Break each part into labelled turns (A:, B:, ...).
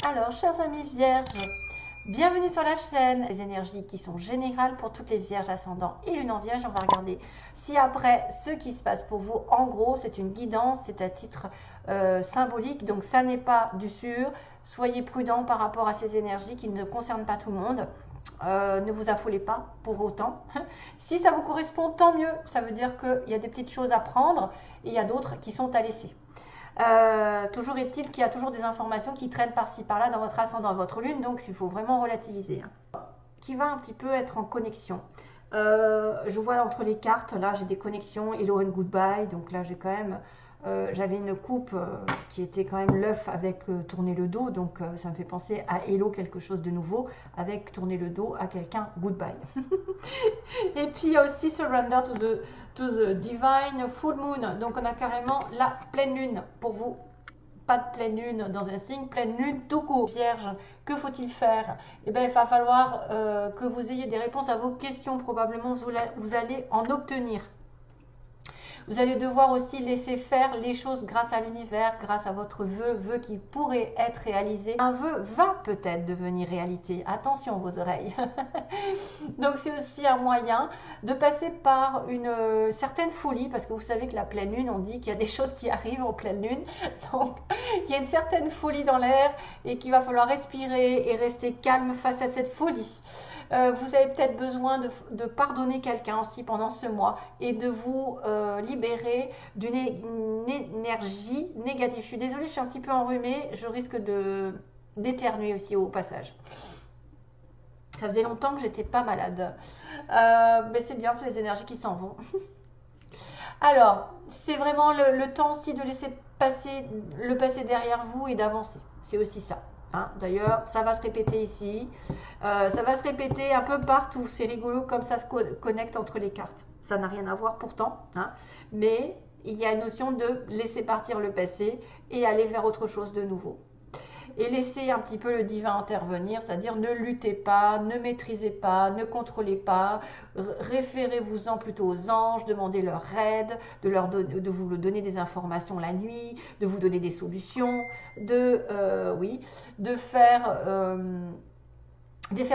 A: Alors, chers amis vierges, bienvenue sur la chaîne. Les énergies qui sont générales pour toutes les vierges ascendants et lune en vierge. On va regarder si après ce qui se passe pour vous, en gros, c'est une guidance, c'est à titre symbolique. Donc, ça n'est pas du sûr. Soyez prudents par rapport à ces énergies qui ne concernent pas tout le monde. Ne vous affolez pas pour autant. Si ça vous correspond, tant mieux. Ça veut dire qu'il y a des petites choses à prendre et il y a d'autres qui sont à laisser. Toujours est-il qu'il y a toujours des informations qui traînent par-ci par-là dans votre ascendant, votre lune, donc il faut vraiment relativiser. Qui va un petit peu être en connexion. Je vois entre les cartes, là j'ai des connexions, hello and goodbye, donc là j'ai quand même, j'avais une coupe qui était quand même l'œuf avec tourner le dos, donc ça me fait penser à hello, quelque chose de nouveau, avec tourner le dos à quelqu'un, goodbye. Et puis il y a aussi surrender to the divine full moon, donc on a carrément la pleine lune pour vous. Pas de pleine lune dans un signe, pleine lune tout court. Vierge, que faut-il faire? Eh bien, il va falloir que vous ayez des réponses à vos questions. Probablement, vous allez en obtenir. Vous allez devoir aussi laisser faire les choses grâce à l'univers, grâce à votre vœu qui pourrait être réalisé. Un vœu va peut-être devenir réalité. Attention vos oreilles. Donc c'est aussi un moyen de passer par une certaine folie, parce que vous savez que la pleine lune, on dit qu'il y a des choses qui arrivent en pleine lune. Donc il y a une certaine folie dans l'air et qu'il va falloir respirer et rester calme face à cette folie. Vous avez peut-être besoin de pardonner quelqu'un aussi pendant ce mois et de vous libérer d'une énergie négative. Je suis désolée, je suis un petit peu enrhumée, je risque d'éternuer aussi au passage. Ça faisait longtemps que j'étais pas malade. Mais c'est bien, c'est les énergies qui s'en vont. Alors, c'est vraiment le temps aussi de laisser passer le passé derrière vous et d'avancer. C'est aussi ça. Hein. D'ailleurs, ça va se répéter ici. Ça va se répéter un peu partout. C'est rigolo comme ça se connecte entre les cartes. Ça n'a rien à voir pourtant. Hein. Mais il y a une notion de laisser partir le passé et aller vers autre chose de nouveau. Et laissez un petit peu le divin intervenir, c'est-à-dire ne luttez pas, ne maîtrisez pas, ne contrôlez pas, référez-vous-en plutôt aux anges, demandez leur aide, de vous donner des informations la nuit, de vous donner des solutions, de faire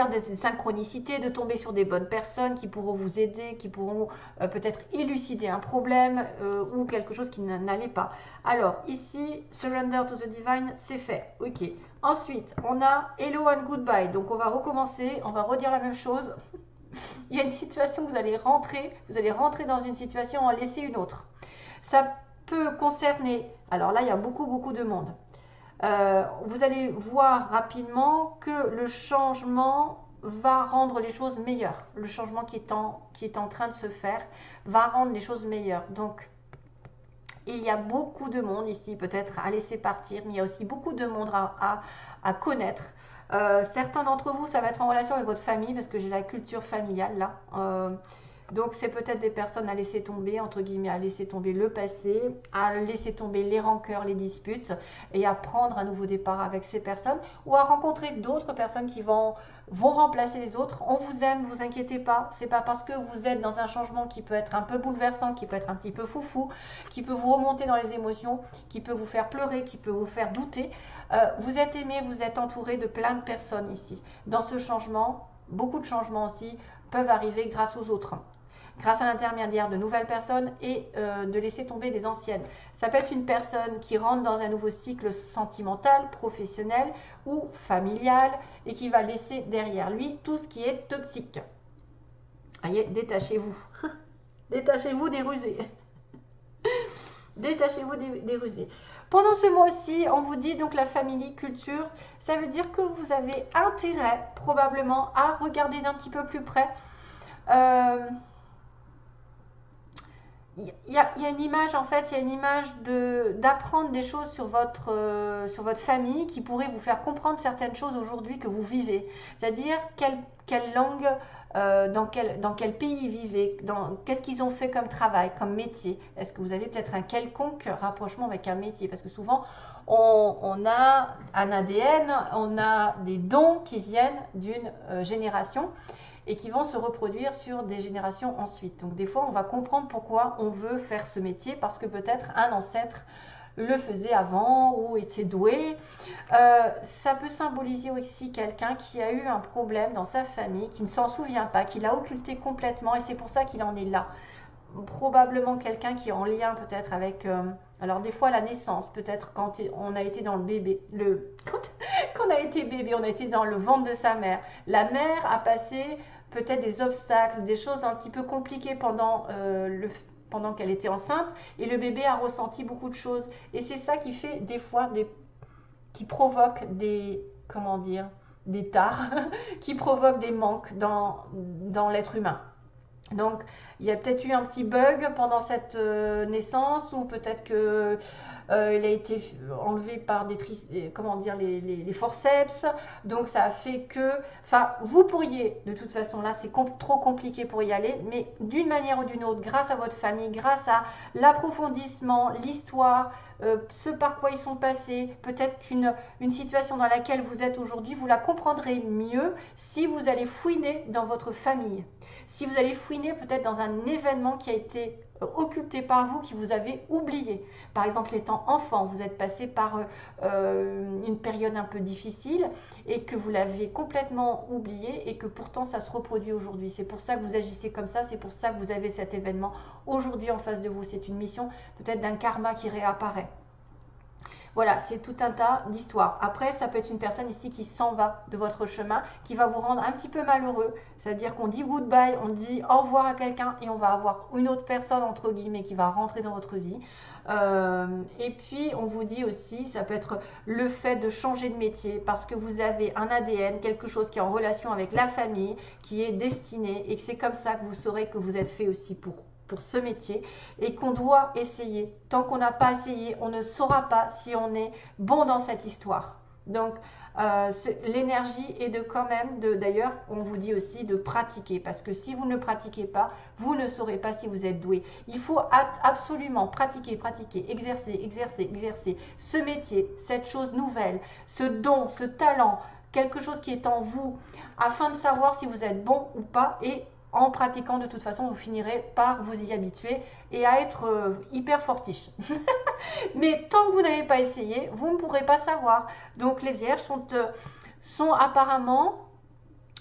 A: des synchronicités, de tomber sur des bonnes personnes qui pourront vous aider, qui pourront peut-être élucider un problème ou quelque chose qui n'allait pas. Alors ici, surrender to the divine, c'est fait. Ok. Ensuite, on a hello and goodbye. Donc on va recommencer, on va redire la même chose. Il y a une situation que vous allez rentrer dans une situation, en laisser une autre. Ça peut concerner, alors là il y a beaucoup de monde. Vous allez voir rapidement que le changement va rendre les choses meilleures. Le changement qui est en train de se faire va rendre les choses meilleures. Donc, il y a beaucoup de monde ici, peut-être à laisser partir, mais il y a aussi beaucoup de monde à connaître. Certains d'entre vous, ça va être en relation avec votre famille, parce que j'ai la culture familiale là. Donc c'est peut-être des personnes à laisser tomber, entre guillemets, à laisser tomber le passé, à laisser tomber les rancœurs, les disputes, et à prendre un nouveau départ avec ces personnes, ou à rencontrer d'autres personnes qui vont remplacer les autres. On vous aime, ne vous inquiétez pas, c'est pas parce que vous êtes dans un changement qui peut être un peu bouleversant, qui peut être un petit peu foufou, qui peut vous remonter dans les émotions, qui peut vous faire pleurer, qui peut vous faire douter. Vous êtes aimé, vous êtes entouré de plein de personnes ici. Dans ce changement, beaucoup de changements aussi peuvent arriver grâce aux autres, grâce à l'intermédiaire de nouvelles personnes et de laisser tomber des anciennes. Ça peut être une personne qui rentre dans un nouveau cycle sentimental, professionnel ou familial et qui va laisser derrière lui tout ce qui est toxique. Voyez, détachez-vous. Détachez-vous des rusés. Détachez-vous des rusés. Pendant ce mois-ci, on vous dit donc la famille culture, ça veut dire que vous avez intérêt probablement à regarder d'un petit peu plus près. Il y a une image, en fait, il y a une image d'apprendre des choses sur votre famille qui pourrait vous faire comprendre certaines choses aujourd'hui que vous vivez. C'est-à-dire quelle langue, dans quel pays ils vivent, qu'est-ce qu'ils ont fait comme travail, comme métier. Est-ce que vous avez peut-être un quelconque rapprochement avec un métier? Parce que souvent, on a un ADN, on a des dons qui viennent d'une génération et qui vont se reproduire sur des générations ensuite. Donc des fois, on va comprendre pourquoi on veut faire ce métier, parce que peut-être un ancêtre le faisait avant ou était doué. Ça peut symboliser aussi quelqu'un qui a eu un problème dans sa famille, qui ne s'en souvient pas, qui l'a occulté complètement et c'est pour ça qu'il en est là. Probablement quelqu'un qui est en lien peut-être avec... alors des fois la naissance, peut-être quand on a été dans le bébé, quand on a été bébé, on a été dans le ventre de sa mère. La mère a passé peut-être des obstacles, des choses un petit peu compliquées pendant qu'elle était enceinte et le bébé a ressenti beaucoup de choses. Et c'est ça qui fait des fois, qui provoque des, comment dire, des tares, qui provoque des manques dans l'être humain. Donc, il y a peut-être eu un petit bug pendant cette naissance ou peut-être que il a été enlevé par comment dire, les forceps. Donc, ça a fait que... Enfin, vous pourriez, de toute façon, là, c'est trop compliqué pour y aller, mais d'une manière ou d'une autre, grâce à votre famille, grâce à l'approfondissement, l'histoire, ce par quoi ils sont passés, peut-être qu'une situation dans laquelle vous êtes aujourd'hui, vous la comprendrez mieux si vous allez fouiner dans votre famille. Si vous allez fouiner peut-être dans un événement qui a été occulté par vous, qui vous avez oublié. Par exemple, étant enfant, vous êtes passé par une période un peu difficile et que vous l'avez complètement oublié et que pourtant ça se reproduit aujourd'hui. C'est pour ça que vous agissez comme ça, c'est pour ça que vous avez cet événement aujourd'hui en face de vous. C'est une mission peut-être d'un karma qui réapparaît. Voilà, c'est tout un tas d'histoires. Après, ça peut être une personne ici qui s'en va de votre chemin, qui va vous rendre un petit peu malheureux. C'est-à-dire qu'on dit goodbye, on dit au revoir à quelqu'un et on va avoir une autre personne, entre guillemets, qui va rentrer dans votre vie. Et puis, on vous dit aussi, ça peut être le fait de changer de métier parce que vous avez un ADN, quelque chose qui est en relation avec la famille, qui est destiné et que c'est comme ça que vous saurez que vous êtes fait aussi pour ce métier et qu'on doit essayer. Tant qu'on n'a pas essayé, on ne saura pas si on est bon dans cette histoire. Donc, l'énergie est de quand même, d'ailleurs, on vous dit aussi de pratiquer parce que si vous ne pratiquez pas, vous ne saurez pas si vous êtes doué. Il faut absolument pratiquer, exercer, ce métier, cette chose nouvelle, ce don, ce talent, quelque chose qui est en vous afin de savoir si vous êtes bon ou pas et en pratiquant, de toute façon, vous finirez par vous y habituer et à être hyper fortiche. Mais tant que vous n'avez pas essayé, vous ne pourrez pas savoir. Donc les vierges sont apparemment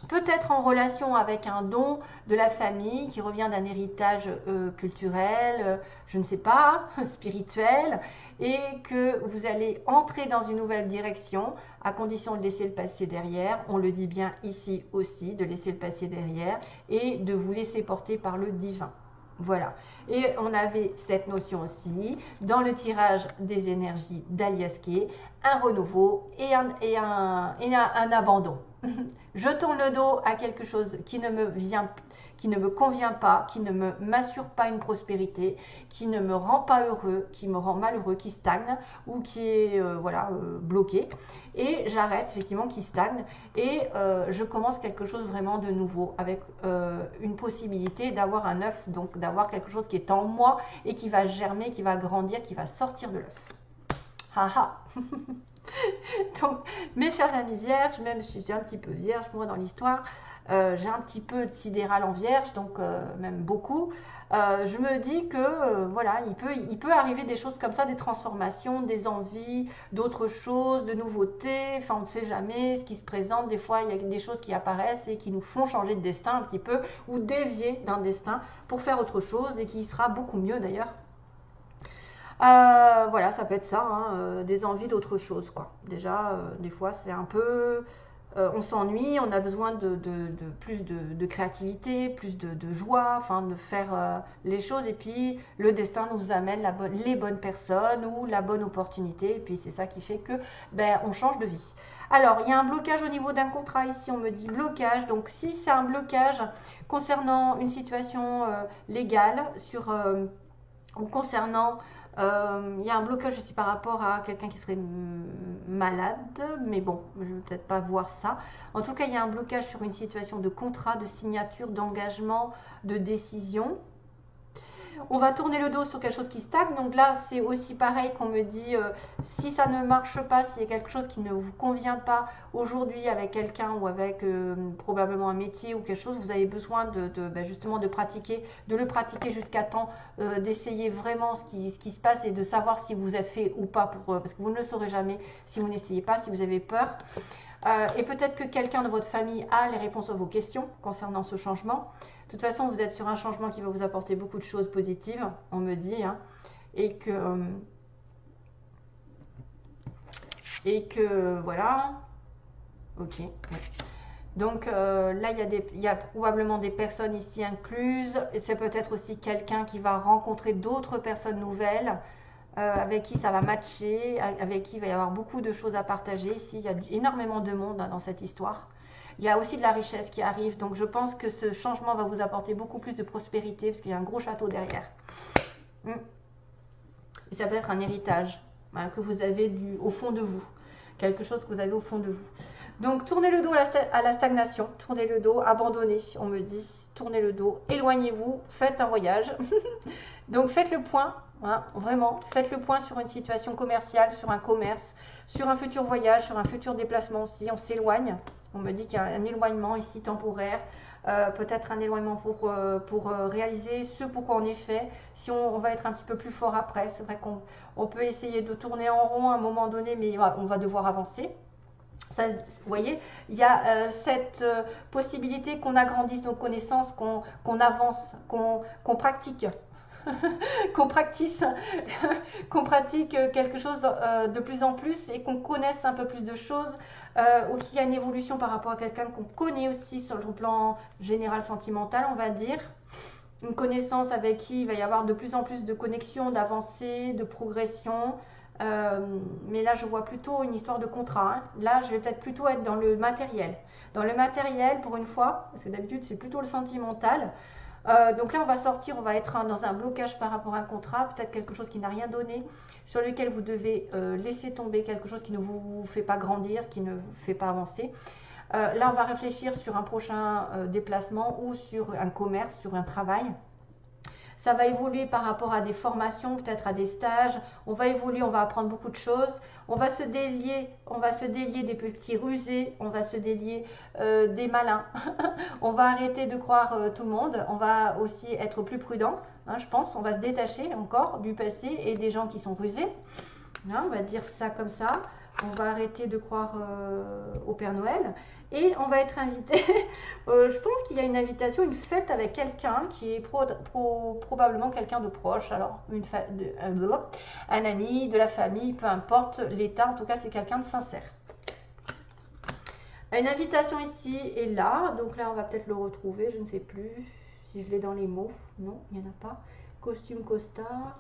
A: peut-être en relation avec un don de la famille qui revient d'un héritage culturel, je ne sais pas, spirituel, et que vous allez entrer dans une nouvelle direction à condition de laisser le passé derrière. On le dit bien ici aussi, de laisser le passé derrière et de vous laisser porter par le divin. Voilà. Et on avait cette notion aussi dans le tirage des énergies d'Aliaské, un renouveau et un abandon. Je tourne le dos à quelque chose qui ne me convient pas, qui ne m'assure pas une prospérité, qui ne me rend pas heureux, qui me rend malheureux, qui stagne ou qui est bloqué. Et j'arrête effectivement, qui stagne et je commence quelque chose vraiment de nouveau avec une possibilité d'avoir un œuf, donc d'avoir quelque chose qui est en moi et qui va germer, qui va grandir, qui va sortir de l'œuf. Haha. Donc, mes chers amis vierges, même si je suis un petit peu vierge moi dans l'histoire, j'ai un petit peu de sidéral en vierge, donc même beaucoup. Je me dis que voilà, il peut arriver des choses comme ça, des transformations, des envies, d'autres choses, de nouveautés. Enfin, on ne sait jamais ce qui se présente. Des fois, il y a des choses qui apparaissent et qui nous font changer de destin un petit peu ou dévier d'un destin pour faire autre chose et qui sera beaucoup mieux d'ailleurs. Voilà, ça peut être ça, hein, des envies d'autre chose, quoi. Déjà, des fois, c'est un peu... on s'ennuie, on a besoin de plus de créativité, plus de joie, enfin, de faire les choses. Et puis, le destin nous amène les bonnes personnes ou la bonne opportunité. Et puis, c'est ça qui fait que, on change de vie. Alors, il y a un blocage au niveau d'un contrat ici, on me dit blocage. Donc, si c'est un blocage concernant une situation légale ou concernant... il y a un blocage aussi par rapport à quelqu'un qui serait malade, mais bon, je ne vais peut-être pas voir ça. En tout cas, il y a un blocage sur une situation de contrat, de signature, d'engagement, de décision. On va tourner le dos sur quelque chose qui stagne. Donc là, c'est aussi pareil qu'on me dit, si ça ne marche pas, s'il y a quelque chose qui ne vous convient pas aujourd'hui avec quelqu'un ou avec probablement un métier ou quelque chose, vous avez besoin justement de pratiquer, de le pratiquer jusqu'à temps d'essayer vraiment ce qui se passe et de savoir si vous êtes fait ou pas, parce que vous ne le saurez jamais si vous n'essayez pas, si vous avez peur. Et peut-être que quelqu'un de votre famille a les réponses à vos questions concernant ce changement. De toute façon, vous êtes sur un changement qui va vous apporter beaucoup de choses positives, on me dit, hein, et que voilà. Ok. Ouais. Donc là, il y a probablement des personnes ici incluses, et c'est peut-être aussi quelqu'un qui va rencontrer d'autres personnes nouvelles, avec qui ça va matcher, avec qui il va y avoir beaucoup de choses à partager. Ici, il y a énormément de monde dans cette histoire. Il y a aussi de la richesse qui arrive, donc je pense que ce changement va vous apporter beaucoup plus de prospérité, parce qu'il y a un gros château derrière. Et ça peut être un héritage que vous avez au fond de vous, quelque chose que vous avez au fond de vous. Donc tournez le dos à la stagnation, tournez le dos, abandonnez, on me dit, tournez le dos, éloignez-vous, faites un voyage. Donc faites le point, hein, vraiment, faites le point sur une situation commerciale, sur un commerce, sur un futur voyage, sur un futur déplacement aussi, on s'éloigne. On me dit qu'il y a un éloignement ici temporaire, peut-être un éloignement pour réaliser ce pourquoi on est fait. Si on va être un petit peu plus fort après, c'est vrai qu'on peut essayer de tourner en rond à un moment donné, mais on va devoir avancer. Ça, vous voyez, il y a cette possibilité qu'on agrandisse nos connaissances, qu'on avance, qu'on pratique. qu'on pratique quelque chose de plus en plus et qu'on connaisse un peu plus de choses, ou qu'il y a une évolution par rapport à quelqu'un qu'on connaît aussi sur le plan général sentimental, on va dire. Une connaissance avec qui il va y avoir de plus en plus de connexions, d'avancées, de progression. Mais là, je vois plutôt une histoire de contrat. Hein. Là, je vais peut-être plutôt être dans le matériel. Dans le matériel, pour une fois, parce que d'habitude, c'est plutôt le sentimental. Donc là, on va sortir, on va être dans un blocage par rapport à un contrat, peut-être quelque chose qui n'a rien donné, sur lequel vous devez laisser tomber quelque chose qui ne vous fait pas grandir, qui ne vous fait pas avancer. Là, on va réfléchir sur un prochain déplacement ou sur un commerce, sur un travail. Ça va évoluer par rapport à des formations, peut-être à des stages. On va évoluer, on va apprendre beaucoup de choses. On va se délier des petits rusés. On va se délier des malins. On va arrêter de croire tout le monde. On va aussi être plus prudent, hein, je pense. On va se détacher encore du passé et des gens qui sont rusés. Hein, on va dire ça comme ça. On va arrêter de croire au Père Noël. Et on va être invité, je pense qu'il y a une invitation, une fête avec quelqu'un qui est probablement quelqu'un de proche, alors un ami, de la famille, peu importe l'état, en tout cas c'est quelqu'un de sincère. Une invitation ici et là, donc là on va peut-être le retrouver, je ne sais plus si je l'ai dans les mots, non, il n'y en a pas. Costume, costard.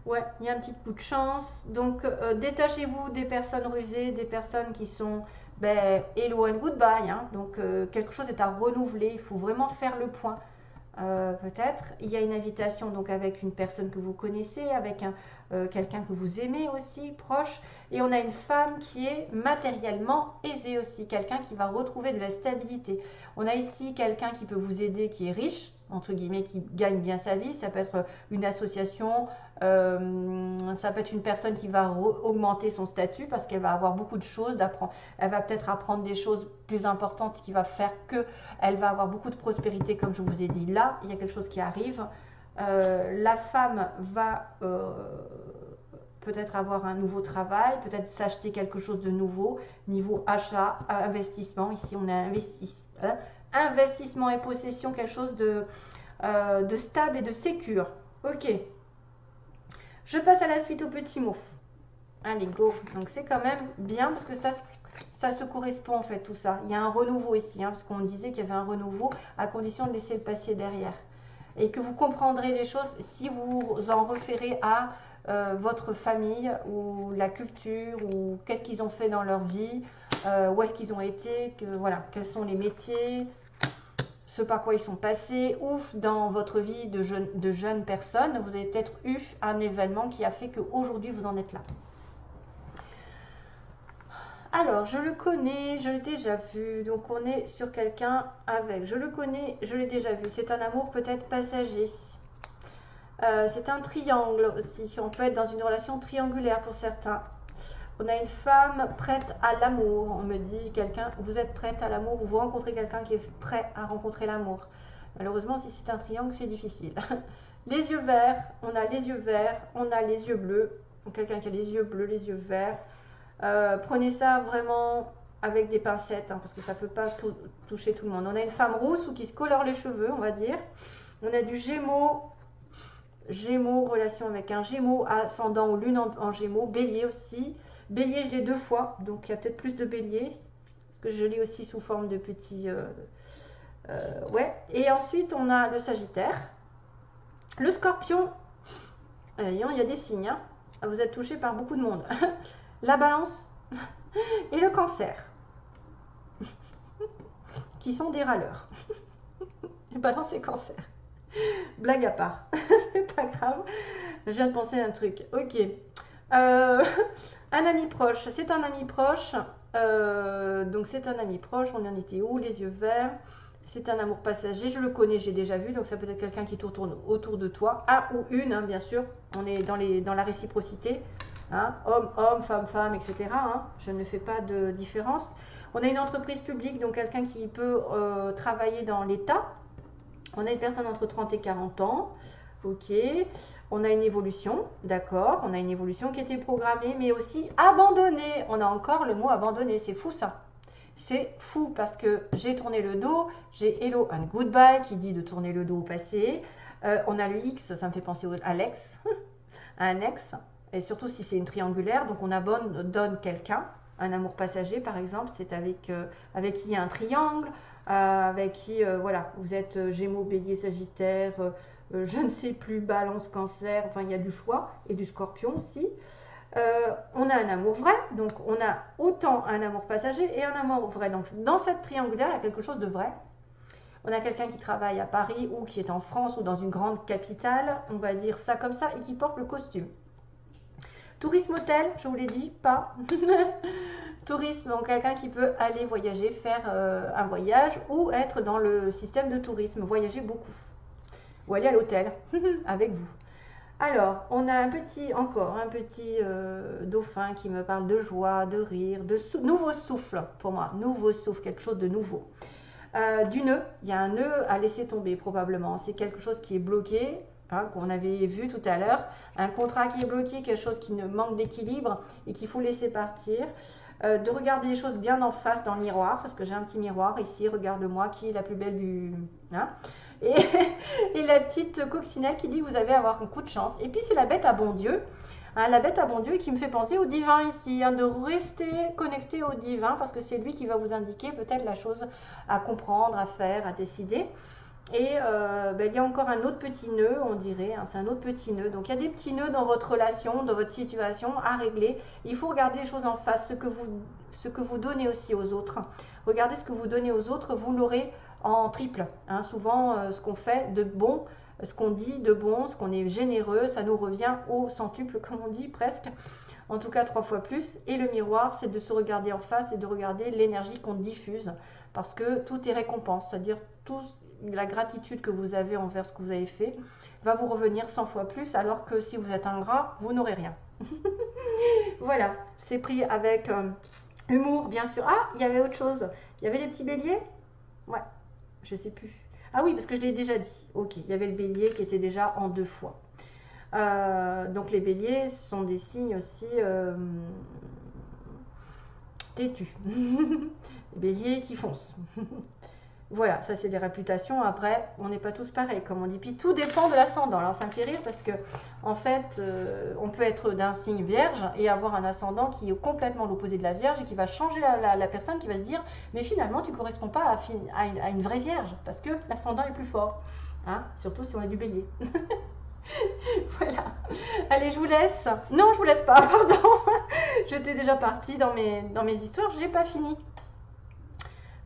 A: Ouais, il y a un petit coup de chance. Donc, détachez-vous des personnes rusées, des personnes qui sont hello and goodbye. Hein. Donc, quelque chose est à renouveler. Il faut vraiment faire le point. Peut-être. Il y a une invitation donc avec une personne que vous connaissez, avec quelqu'un que vous aimez aussi, proche. Et on a une femme qui est matériellement aisée aussi. Quelqu'un qui va retrouver de la stabilité. On a ici quelqu'un qui peut vous aider, qui est riche, entre guillemets, qui gagne bien sa vie. Ça peut être une association. Ça peut être une personne qui va augmenter son statut parce qu'elle va avoir beaucoup de choses d'apprendre. Elle va peut-être apprendre des choses plus importantes qui va faire que elle va avoir beaucoup de prospérité, comme je vous ai dit. Là, il y a quelque chose qui arrive. La femme va peut-être avoir un nouveau travail, peut-être s'acheter quelque chose de nouveau, niveau achat, investissement. Ici, on a investi. Investissement et possession, quelque chose de stable et de sécure. Ok. Je passe à la suite aux petits mots. Allez, go. Donc, c'est quand même bien parce que ça se correspond en fait, tout ça. Il y a un renouveau ici, hein, parce qu'on disait qu'il y avait un renouveau à condition de laisser le passé derrière. Et que vous comprendrez les choses si vous en référez à votre famille ou la culture ou qu'est-ce qu'ils ont fait dans leur vie, où est-ce qu'ils ont été, voilà, quels sont les métiers, ce par quoi ils sont passés, ou dans votre vie de jeune personne, vous avez peut-être eu un événement qui a fait qu'aujourd'hui vous en êtes là. Alors, je le connais, je l'ai déjà vu. Donc, on est sur quelqu'un avec. Je le connais, je l'ai déjà vu. C'est un amour peut-être passager. C'est un triangle aussi. On peut être dans une relation triangulaire pour certains. On a une femme prête à l'amour. On me dit quelqu'un, vous êtes prête à l'amour ou vous rencontrez quelqu'un qui est prêt à rencontrer l'amour. Malheureusement, si c'est un triangle, c'est difficile. Les yeux verts, on a les yeux verts, on a les yeux bleus. Quelqu'un qui a les yeux bleus, les yeux verts. Prenez ça vraiment avec des pincettes, hein, parce que ça ne peut pas toucher tout le monde. On a une femme rousse ou qui se colore les cheveux, on va dire. On a du Gémeaux, relation avec un Gémeaux, ascendant ou lune en Gémeaux. Bélier aussi. Bélier, je l'ai 2 fois, donc il y a peut-être plus de bélier, parce que je l'ai aussi sous forme de petits... ouais. Et ensuite, on a le Sagittaire. Le Scorpion, il y a des signes, hein. Vous êtes touché par beaucoup de monde. La Balance et le Cancer, qui sont des râleurs. Balance et Cancer. Blague à part, c'est pas grave. Je viens de penser à un truc. Ok. Un ami proche, c'est un ami proche. Donc c'est un ami proche. On en était où? Les yeux verts. C'est un amour passager. Je le connais, j'ai déjà vu. Donc ça peut être quelqu'un qui tourne autour de toi. Un ou une, hein, bien sûr. On est dans la réciprocité. Hein, homme, homme, femme, femme, etc. Hein, je ne fais pas de différence. On a une entreprise publique, donc quelqu'un qui peut travailler dans l'État. On a une personne entre 30 et 40 ans. Ok. On a une évolution, d'accord. On a une évolution qui était programmée, mais aussi abandonnée. On a encore le mot abandonné. C'est fou ça. C'est fou parce que j'ai tourné le dos. J'ai hello and goodbye qui dit de tourner le dos au passé. On a le X, ça me fait penser à Alex, à un ex. Et surtout si c'est une triangulaire, donc on abandonne quelqu'un, un amour passager par exemple, c'est avec qui il y a un triangle, avec qui, voilà, vous êtes Gémeaux, Bélier, Sagittaire, je ne sais plus, Balance, Cancer, enfin il y a du choix, et du Scorpion aussi. On a un amour vrai, donc on a autant un amour passager et un amour vrai. Donc dans cette triangulaire, il y a quelque chose de vrai. On a quelqu'un qui travaille à Paris ou qui est en France ou dans une grande capitale, on va dire ça comme ça, et qui porte le costume. Tourisme hôtel, je vous l'ai dit, pas. Tourisme, donc quelqu'un qui peut aller voyager, faire un voyage ou être dans le système de tourisme, voyager beaucoup. Ou aller à l'hôtel avec vous. Alors, on a encore un petit dauphin qui me parle de joie, de rire, de nouveau souffle pour moi. Nouveau souffle, quelque chose de nouveau. Du nœud, il y a un nœud à laisser tomber probablement. C'est quelque chose qui est bloqué. Hein, qu'on avait vu tout à l'heure, un contrat qui est bloqué, quelque chose qui ne manque d'équilibre et qu'il faut laisser partir, de regarder les choses bien en face dans le miroir, parce que j'ai un petit miroir ici, regarde-moi, qui est la plus belle du... Hein, et la petite coccinelle qui dit que vous allez avoir un coup de chance. Et puis c'est la bête à bon Dieu, hein, la bête à bon Dieu qui me fait penser au divin ici, hein, de rester connecté au divin, parce que c'est lui qui va vous indiquer peut-être la chose à comprendre, à faire, à décider. Et il y a encore un autre petit nœud, on dirait, hein, c'est un autre petit nœud. Donc il y a des petits nœuds dans votre relation, dans votre situation à régler. Il faut regarder les choses en face, ce que vous donnez aussi aux autres. Regardez ce que vous donnez aux autres, vous l'aurez en triple. Hein. Souvent, ce qu'on fait de bon, ce qu'on dit de bon, ce qu'on est généreux, ça nous revient au centuple, comme on dit presque. En tout cas 3 fois plus. Et le miroir, c'est de se regarder en face et de regarder l'énergie qu'on diffuse. Parce que tout est récompense, c'est-à-dire la gratitude que vous avez envers ce que vous avez fait va vous revenir 100 fois plus, alors que si vous êtes ingrat, vous n'aurez rien. Voilà, c'est pris avec humour, bien sûr. Ah, il y avait autre chose. Il y avait les petits béliers. Ouais, je sais plus. Ah oui, parce que je l'ai déjà dit. Ok, il y avait le bélier qui était déjà en 2 fois. Donc les béliers sont des signes aussi têtus. Les béliers qui foncent. Voilà, ça c'est des réputations. Après, on n'est pas tous pareils, comme on dit. Puis tout dépend de l'ascendant. Alors ça me fait rire parce que, en fait, on peut être d'un signe vierge et avoir un ascendant qui est complètement l'opposé de la vierge et qui va changer la personne, qui va se dire, mais finalement, tu ne corresponds pas à une vraie vierge parce que l'ascendant est plus fort. Hein, surtout si on est du bélier. Voilà. Allez, je vous laisse. Non, je vous laisse pas, pardon. J'étais déjà partie dans mes histoires, je n'ai pas fini.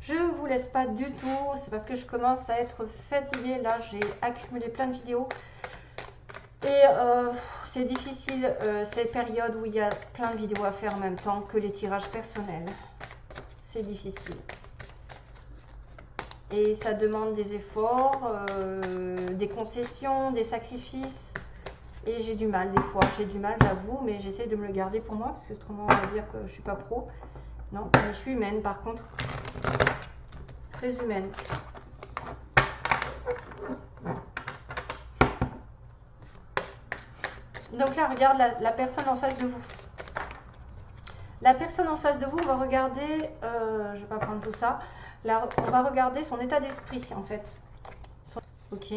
A: Je vous laisse pas du tout, c'est parce que je commence à être fatiguée. Là, j'ai accumulé plein de vidéos. Et c'est difficile cette période où il y a plein de vidéos à faire en même temps que les tirages personnels. C'est difficile. Et ça demande des efforts, des concessions, des sacrifices. Et j'ai du mal des fois. J'ai du mal, j'avoue, mais j'essaie de me le garder pour moi. Parce que autrement, on va dire que je ne suis pas pro. Non, mais je suis humaine par contre. Très humaine. Donc là, regarde la personne en face de vous. La personne en face de vous, on va regarder, je ne vais pas prendre tout ça, là, on va regarder son état d'esprit en fait. Ok.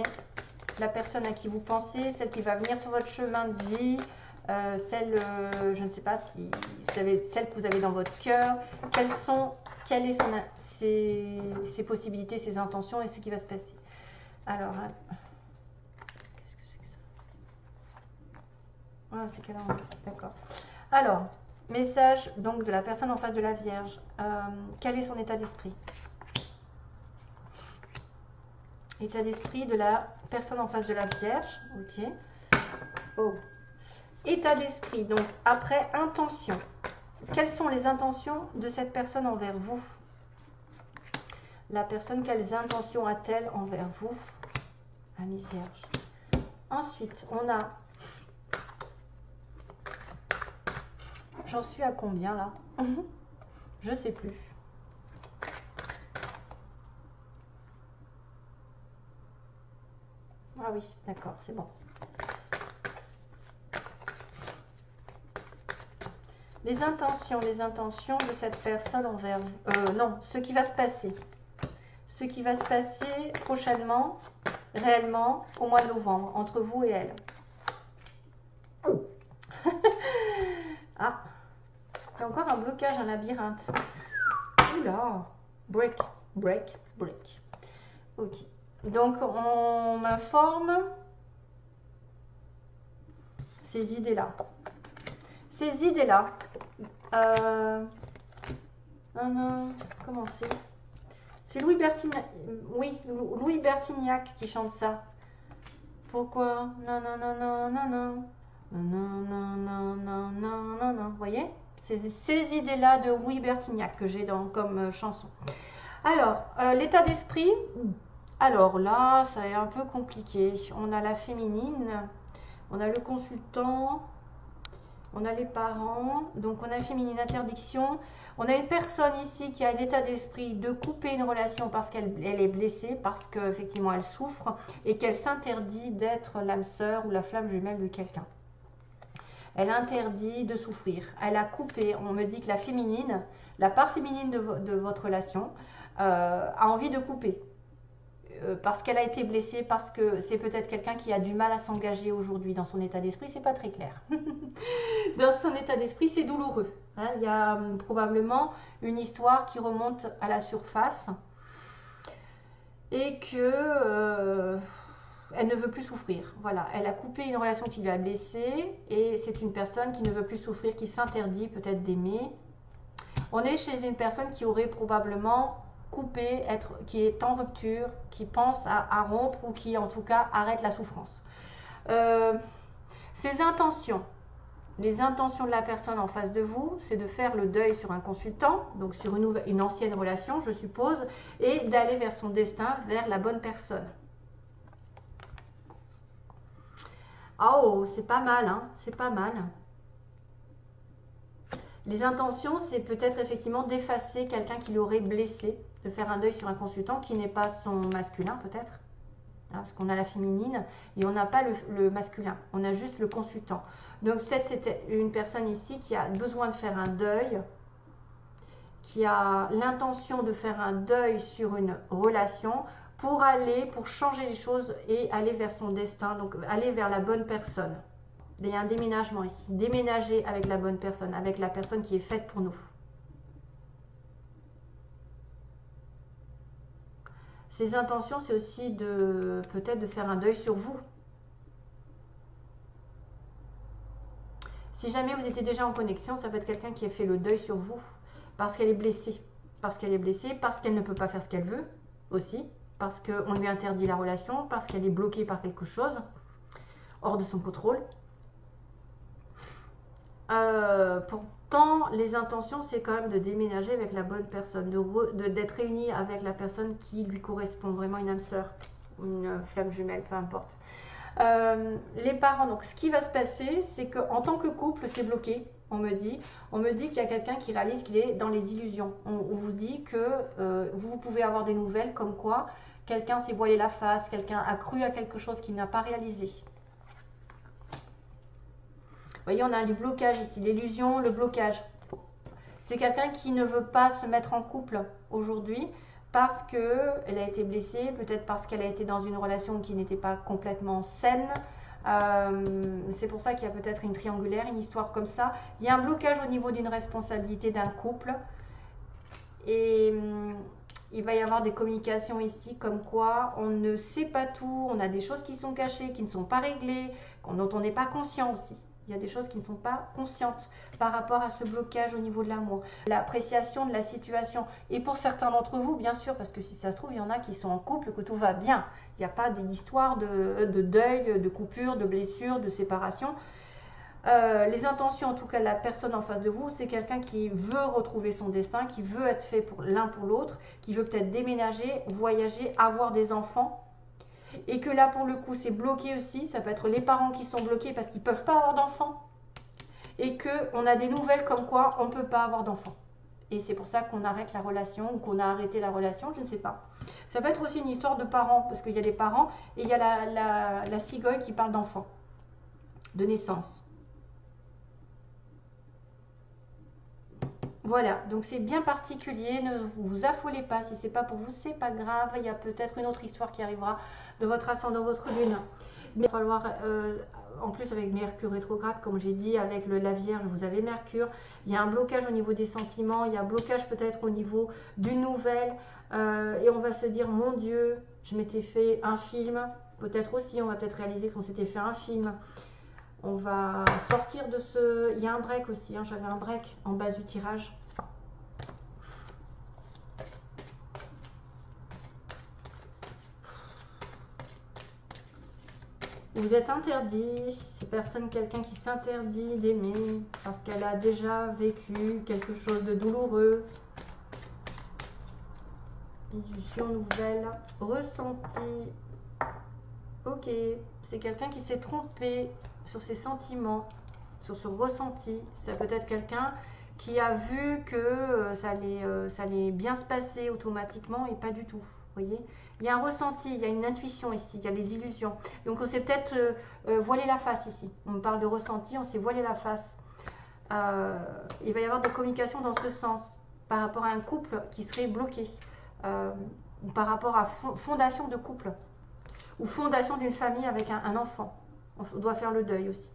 A: La personne à qui vous pensez, celle qui va venir sur votre chemin de vie, celle, je ne sais pas, celle que vous avez dans votre cœur, quelles sont ses possibilités, ses intentions et ce qui va se passer. Alors, qu'est-ce que c'est que ça? Ah, c'est calendrier, d'accord. Alors, message donc de la personne en face de la Vierge. Quel est son état d'esprit? État d'esprit de la personne en face de la Vierge. Ok. Oh. État d'esprit. Donc, après, intention. Quelles sont les intentions de cette personne envers vous? La personne, quelles intentions a-t-elle envers vous? Ami Vierge. Ensuite, on a... J'en suis à combien là? Je sais plus. Ah oui, d'accord, c'est bon. Les intentions de cette personne envers vous. Non, ce qui va se passer. Ce qui va se passer prochainement, réellement, au mois de novembre, entre vous et elle. Ah, il y a encore un blocage, un labyrinthe. Oula, break, break, break. Ok. Donc, on m'informe ces idées-là. Ces idées-là. Comment c'est? C'est Louis Bertignac. Oui, Louis Bertignac qui chante ça. Pourquoi? Non, non, non, non, non, non. Non, non, non, non, non, non, non. Vous voyez? C'est ces idées-là de Louis Bertignac que j'ai comme chanson. Alors, l'état d'esprit. Alors là, ça est un peu compliqué. On a la féminine, on a le consultant, on a les parents, donc on a féminine, interdiction. On a une personne ici qui a l'état d'esprit de couper une relation parce qu'elle est blessée, parce qu'effectivement elle souffre et qu'elle s'interdit d'être l'âme sœur ou la flamme jumelle de quelqu'un. Elle interdit de souffrir. Elle a coupé. On me dit que la féminine, la part féminine de votre relation a envie de couper. Parce qu'elle a été blessée, parce que c'est peut-être quelqu'un qui a du mal à s'engager aujourd'hui dans son état d'esprit, c'est pas très clair. Dans son état d'esprit, c'est douloureux. Hein, il y a probablement une histoire qui remonte à la surface et que elle ne veut plus souffrir. Voilà, elle a coupé une relation qui lui a blessée et c'est une personne qui ne veut plus souffrir, qui s'interdit peut-être d'aimer. On est chez une personne qui aurait probablement coupé, qui est en rupture, qui pense à rompre ou qui en tout cas arrête la souffrance. Ses intentions, les intentions de la personne en face de vous, c'est de faire le deuil sur un consultant, donc sur une ancienne relation, je suppose, et d'aller vers son destin, vers la bonne personne. Oh, c'est pas mal, hein, c'est pas mal. Les intentions, c'est peut-être effectivement d'effacer quelqu'un qui l'aurait blessé, de faire un deuil sur un consultant qui n'est pas son masculin peut-être. Hein, parce qu'on a la féminine et on n'a pas le masculin, on a juste le consultant. Donc peut-être c'était une personne ici qui a besoin de faire un deuil, qui a l'intention de faire un deuil sur une relation pour changer les choses et aller vers son destin, donc aller vers la bonne personne. Il y a un déménagement ici, déménager avec la bonne personne, avec la personne qui est faite pour nous. Ses intentions, c'est aussi peut-être de faire un deuil sur vous. Si jamais vous étiez déjà en connexion, ça peut être quelqu'un qui a fait le deuil sur vous parce qu'elle est blessée. Parce qu'elle est blessée, parce qu'elle ne peut pas faire ce qu'elle veut aussi, parce qu'on lui interdit la relation, parce qu'elle est bloquée par quelque chose. hors de son contrôle. Pourtant, les intentions, c'est quand même de déménager avec la bonne personne, d'être réuni avec la personne qui lui correspond, vraiment une âme sœur, une flamme jumelle, peu importe. Les parents, donc ce qui va se passer, c'est qu'en tant que couple, c'est bloqué. On me dit qu'il y a quelqu'un qui réalise qu'il est dans les illusions. On vous dit que vous pouvez avoir des nouvelles comme quoi quelqu'un s'est voilé la face, quelqu'un a cru à quelque chose qu'il n'a pas réalisé. Vous voyez, on a du blocage ici, l'illusion, le blocage. C'est quelqu'un qui ne veut pas se mettre en couple aujourd'hui parce qu'elle a été blessée, peut-être parce qu'elle a été dans une relation qui n'était pas complètement saine. C'est pour ça qu'il y a peut-être une triangulaire, une histoire comme ça. Il y a un blocage au niveau d'une responsabilité d'un couple. Et il va y avoir des communications ici comme quoi on ne sait pas tout, on a des choses qui sont cachées, qui ne sont pas réglées, dont on n'est pas conscient aussi. Il y a des choses qui ne sont pas conscientes par rapport à ce blocage au niveau de l'amour. L'appréciation de la situation. Et pour certains d'entre vous, bien sûr, parce que si ça se trouve, il y en a qui sont en couple, que tout va bien. Il n'y a pas d'histoire de deuil, de coupure, de blessure, de séparation. Les intentions, en tout cas, de la personne en face de vous, c'est quelqu'un qui veut retrouver son destin, qui veut être fait pour l'un pour l'autre, qui veut peut-être déménager, voyager, avoir des enfants. Et que là, pour le coup, c'est bloqué aussi. Ça peut être les parents qui sont bloqués parce qu'ils ne peuvent pas avoir d'enfants. Et qu'on a des nouvelles comme quoi on ne peut pas avoir d'enfants. Et c'est pour ça qu'on arrête la relation ou qu'on a arrêté la relation, je ne sais pas. Ça peut être aussi une histoire de parents, parce qu'il y a les parents et il y a la cigogne qui parle d'enfants, de naissance. Voilà, donc c'est bien particulier, ne vous affolez pas, si c'est pas pour vous, c'est pas grave, il y a peut-être une autre histoire qui arrivera de votre ascendant, votre lune. Mais il va falloir, en plus avec Mercure rétrograde, comme j'ai dit, avec la Vierge, vous avez Mercure, il y a un blocage au niveau des sentiments, il y a un blocage peut-être au niveau d'une nouvelle, et on va se dire, mon Dieu, je m'étais fait un film, peut-être aussi, on va peut-être réaliser qu'on s'était fait un film. On va sortir de ce... Il y a un break aussi, hein, j'avais un break en base du tirage. Vous êtes interdit, c'est quelqu'un qui s'interdit d'aimer parce qu'elle a déjà vécu quelque chose de douloureux. Illusion nouvelle, ressenti. Ok, c'est quelqu'un qui s'est trompé sur ses sentiments, sur ce ressenti. Ça peut être quelqu'un qui a vu que ça allait bien se passer automatiquement et pas du tout. Vous voyez, il y a un ressenti, il y a une intuition ici, il y a les illusions. Donc on s'est peut-être voilé la face ici. On parle de ressenti, on s'est voilé la face. Il va y avoir des communications dans ce sens par rapport à un couple qui serait bloqué, par rapport à fondation de couple ou fondation d'une famille avec un enfant. On doit faire le deuil aussi.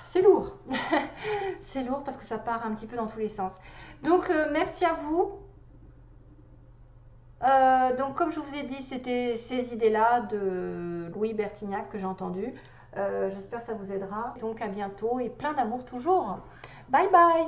A: C'est lourd. C'est lourd parce que ça part un petit peu dans tous les sens. Donc, merci à vous. Donc, comme je vous ai dit, c'était ces idées-là de Louis Bertignac que j'ai entendues. J'espère que ça vous aidera. Donc, à bientôt et plein d'amour toujours. Bye bye.